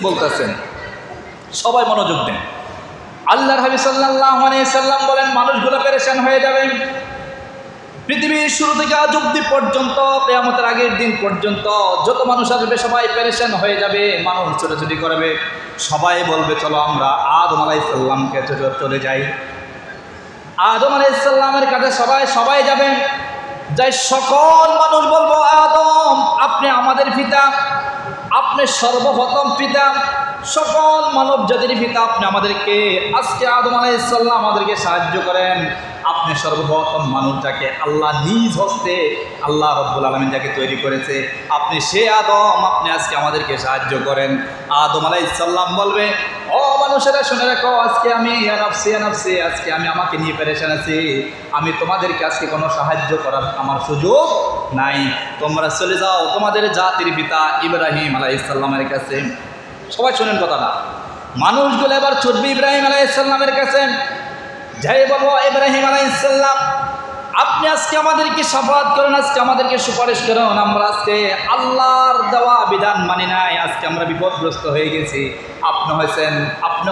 বলতেছেন, সবাই মনোযোগ দেন। আল্লাহর হাবিব সাল্লাল্লাহু আলাইহি সাল্লাম বলেন, মানুষগুলো পেরেশান হয়ে যাবে। পৃথিবীর শুরু থেকে আজ অবধি পর্যন্ত, কিয়ামতের আগের দিন পর্যন্ত যত মানুষ আসবে সবাই পেরেশান হয়ে যাবে, মানুষ ছোটাছুটি করবে। সবাই বলবে, চলো আমরা আদম আলাইহিস সালামকে চলে যাই। আদম আলাইহিস সালামের কাছে সবাই যাবে। যাই সকল মানুষ বলবো, আদম আপনি আমাদের পিতা, আপনি সর্বপ্রথম পিতা, সকল মানব জাতির পিতা আপনি আমাদেরকে, আজকে আদম আলাইহিস সালাম আমাদেরকে সাহায্য করেন। আপনি সর্বপ্রথম মানুষটাকে আল্লাহ নিজ হস্তে, আল্লাহ রাব্বুল আলামিন যাকে তৈরি করেছে, আপনি সে আদম, আপনি আজকে আমাদেরকে সাহায্য করেন। আদম আলাইহিস সালাম বলবে, ও মানুষেরা শুনে রাখো, আজকে আমি নাফসি, আজকে আমি আমাকে নিয়ে পেরেশান আছি, আমি তোমাদেরকে আজকে কোনো সাহায্য করার আমার সুযোগ নাই, তোমরা চলে যাও তোমাদের জাতির পিতা ইব্রাহিম আলাইহিস সালামের কাছে। সবাই শুনেন কথাটা। মানুষগুলো এবার ছুটবে ইব্রাহিম আলাইহিস সালামের কাছে, যাই বলবো, ইব্রাহিম আলাইহিস সালাম আপনি আজকে আমাদেরকে শাফাআত করেন, আজকে আমাদেরকে সুপারিশ করেন, আমরা আজকে আল্লাহর দেওয়া বিধান মানি নাই, আজকে আমরা বিপদগ্রস্ত হয়ে গেছি। আপনি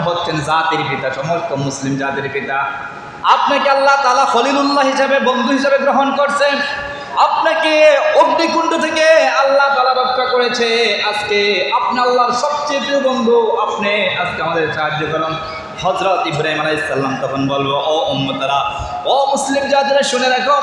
হচ্ছেন জাতির পিতা, সমস্ত মুসলিম জাতির পিতা, আপনাকে আল্লাহ তাআলা খলিলুল্লাহ হিসাবে, বন্ধু হিসাবে গ্রহণ করছেন, আপনাকে অগ্নিকুণ্ড থেকে আল্লাহ তাআলা রক্ষা করেছে, আজকে আপনি আল্লাহর সবচেয়ে প্রিয় বন্ধু, আপনি আজকে আমাদের সাহায্য করুন। হযরত ইব্রাহিম আলাইহিস সালাম তখন বলবো, ও উম্মতরা, ও মুসলিম জাতিরা শুনে রাখো,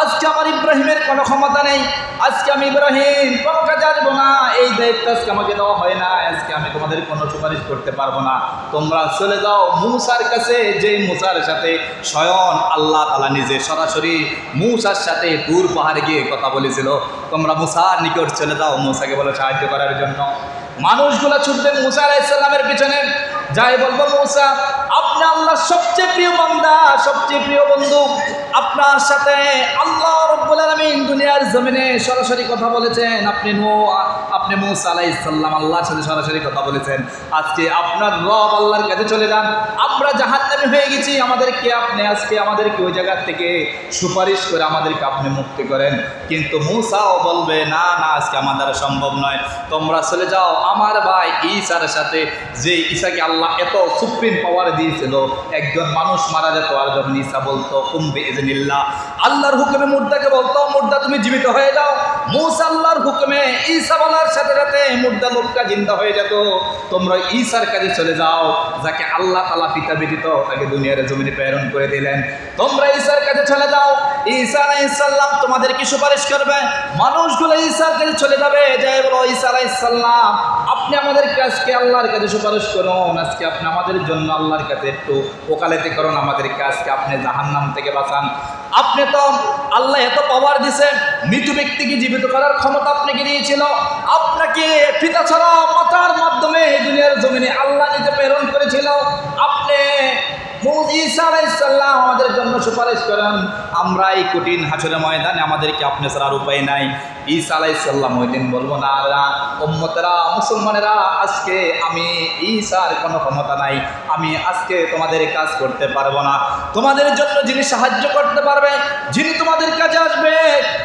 আজকে আমার ইব্রাহিমের কোনো ক্ষমতা নেই, আজকে আমি ইব্রাহিম কোনো কাজে আসবো না, এই দায়িত্ব আজকে আমাকে দেওয়া হয় না, আজকে আমি তোমাদের কোনো সুপারিশ করতে পারবো না, তোমরা চলে যাও মূসার কাছে, যে মূসার সাথে স্বয়ং আল্লাহ তাআলা নিজে সরাসরি মূসার সাথে তুর পাহাড়ে গিয়ে কথা বলেছিল, তোমরা মূসার নিকট চলে যাও, মূসাকে বলো সাহায্য করার জন্য। মানুষগুলো ছুটবে মূসা আলাইহিস সালামের পিছনে, যাই বলবো, মূসা আপনি আল্লাহর সবচেয়ে প্রিয় বান্দা, সবচেয়ে প্রিয় বন্ধু, আপনার সাথে আল্লাহ রাব্বুল আলামিন দুনিয়ার জমিনে সরাসরি কথা বলেছেন, আপনি মূসা আলাইহিস সালাম আল্লাহর সাথে সরাসরি কথা বলেছেন, আজকে আপনার রব আল্লাহর কাছে চলে যান, আমরা জাহান্নামী হয়ে গেছি, আমাদেরকে ওই জায়গা থেকে সুপারিশ করে আমাদেরকে আপনি মুক্তি করেন। কিন্তু মূসাও বলবে, না আজকে আমার দ্বারা সম্ভব নয়, তোমরা চলে যাও আমার ভাই ঈসার সাথে, যে ঈসাকে আল্লাহ এত সুপ্রিম পাওয়ার দিয়েছিল, একজন মানুষ মারা যেত আর যখন ঈসা বলতো কুম বিইজনিল্লাহ, আল্লাহর হুকুমে মুর্দাকে বলতো, মুর্দা তুমি জীবিত হয়ে যাও, মূসা আল্লাহর হুকুমে ঈসা বলার সাথে সাথে মুর্দা লোকটা জিন্দা হয়ে যেত। তোমরা ঈসার কাছে চলে যাও, যাকে আল্লাহ তাআলা পিতা ব্যতীত তাকে দুনিয়ার জমিনে প্রেরণ করে দিলেন, তোমরা ঈসার কাছে চলে যাও, ঈসা আলাইহিস সালাম তোমাদেরকে সুপারিশ করবে। মানুষগুলো ঈসার কাছে চলে যাবে, যাই বলো, ঈসা আলাইহিস সালাম আপনি আমাদেরকে আজকে আল্লাহর কাছে সুপারিশ করুন, আজকে আপনি আমাদের জন্য আল্লাহর কাছে একটু ওকালতি করুন, আমাদেরকে আজকে আপনি জাহান্নাম থেকে বাঁচান। আপনি তো আল্লাহ এত পাওয়ার দিয়েছেন, মৃত ব্যক্তিকে জীবিত করার ক্ষমতা আপনাকে দিয়েছিল, আপনাকে পিতা ছাড়া মাতার মাধ্যমে দুনিয়ার জমিনে আল্লাহ নিজে প্রেরণ করেছিল, আপনি ঈসা আলাইহিস সালাম আমাদের জন্য সুপারিশ করেন, আমরা এই কঠিন হাসরের ময়দানে আমাদেরকে আপনি ছাড়া আর উপায় নাই। ঈসা আলাইহিস সালাম ওই দিন বলবো, না উম্মতেরা, মুসলমানেরা, আজকে আমি ঈসার কোনো ক্ষমতা নাই, আমি আজকে তোমাদের কাজ করতে পারবো না, তোমাদের জন্য যিনি সাহায্য করতে পারবে, যিনি তোমাদের কাছে আসবে,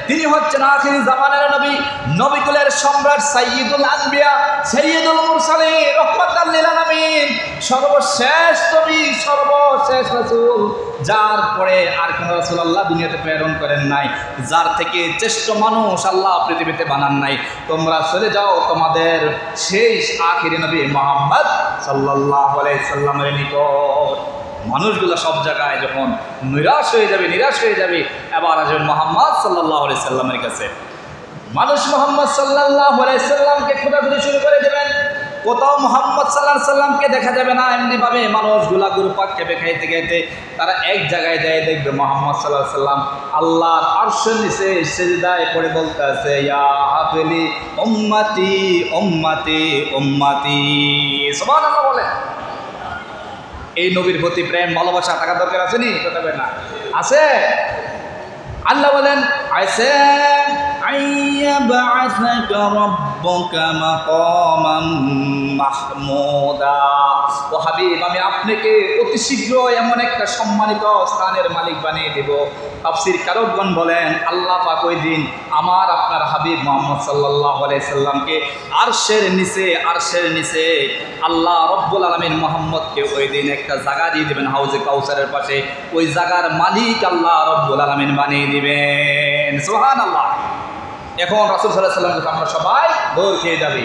তিনি হচ্ছেন আখির জামানের নবী, নবীকুলের সম্রাট, সাইয়্যিদুল আনবিয়া, সাইয়্যিদুল মুরসালিন, রাহমাতাল লিল আলামিন, সর্বশেষ নবী, সর্বশেষ রাসূল, যার পরে আর কোন রাসূল আল্লাহ দুনিয়াতে প্রেরণ করেন নাই, যার থেকে শ্রেষ্ঠ মানুষ আল্লাহ পৃথিবীতে বানান নাই। তোমরা চলে যাও তোমাদের শেষ আখিরি নবী মুহাম্মদ সাল্লাল্লাহু আলাইহি সাল্লামের নিকট। মানুষগুলো সব জায়গায় যখন নিরাশ হয়ে যাবে, এবার আসবেন মুহাম্মদ সাল্লাল্লাহু আলাইহি সাল্লামের কাছে। মানুষ মুহাম্মদ সাল্লাল্লাহু আলাইহি সাল্লামকে খোঁজাখুঁজি শুরু করে দেবেন, কোথাও মুহাম্মদ সাল্লাল্লাহু আলাইহি সাল্লামকে দেখা যাবে না। এমনিভাবে মানুষগুলা গুরুপাক খেপে খাইতে তারা এক জায়গায় যায়, দেখবে মুহাম্মদ সাল্লাল্লাহু আলাইহি সাল্লাম আল্লাহর আরশের নিচে সিজদায় পড়ে বলতে আছে, ইয়া হাবলি উম্মতি উম্মতি উম্মতি, সুবহানাল্লাহ বলে। এই নবীর প্রতি প্রেম ভালোবাসা থাকা দরকার আছে নি? কথা বলে না, আছে। আল্লাহ বলেন, আইসা আইয়াবাসাকা রাব্বুকা মাকামান মাহমুদা। ও হাবিব, আমি আপনাকে অতি শীঘ্র এমন একটা সম্মানিত স্থানের মালিক বানিয়ে দেব। তাফসীর কারকগণ বলেন, আল্লাহ পাক ওই দিন আমার আপনার হাবিব মুহাম্মদ সাল্লাল্লাহু আলাইহি সাল্লামকে আরশের নিচে আল্লাহ রব্বুল আলামিন মুহাম্মদকে ওই দিন একটা জায়গা দিয়ে দেবেন হাউজে কাউসারের পাশে। ওই জায়গার মালিক আল্লাহ রব্বুল আলামিন বানিয়ে দিবেন। সুবহানাল্লাহ। এখন রাসূল সাল্লাল্লাহু আলাইহি সাল্লাম আমরা সবাই দৌড় খেয়ে যাবে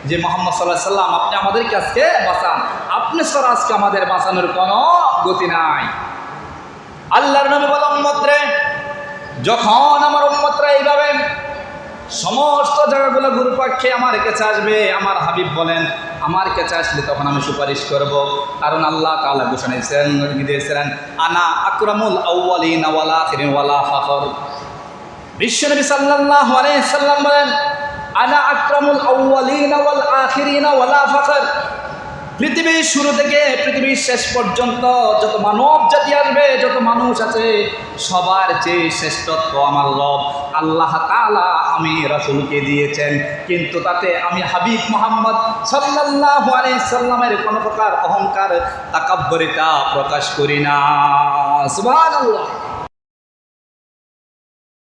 যে মুহাম্মদ সাল্লাল্লাহু আলাইহি সাল্লাম, আপনি আমাদেরকে আজকে বাঁচান, আপনি ছাড়া আজকে আমাদের বাঁচানোর কোনো গতি নাই। আল্লাহর নবী বলেন, উম্মতরে, যখন আমার উম্মতরা এইভাবে সমস্ত জায়গাগুলো ঘুরপাক খেয়ে আমার কাছে আসবে, আমার হাবিব বলেন আমার কাছে আসলে তখন আমি সুপারিশ করব। কারণ আল্লাহ তাআলা ঘোষণা দিয়েছিলেন, আনা আকরামুল আউওয়ালিন ওয়াল আখিরিন ওয়ালা ফাখর। বিশ্বনবী সাল্লাল্লাহু আলাইহি সাল্লাম বলেন, আনা আকরামুল আউওয়ালিন ওয়াল আখিরিন ওয়ালা ফাখর। পৃথিবীর শুরু থেকে পৃথিবীর শেষ পর্যন্ত যত মানব জাতি আসবে, যত মানুষ আছে, সবার চেয়ে শ্রেষ্ঠত্ব আমার রব আল্লাহ তাআলা আমি রাসূলকে দিয়েছেন। কিন্তু তাতে আমি হাবিব মুহাম্মদ সাল্লাল্লাহু আলাইহি সাল্লামের কোনো প্রকার অহংকার তাকাব্বুরিতা প্রকাশ করি না। সুবহানাল্লাহ।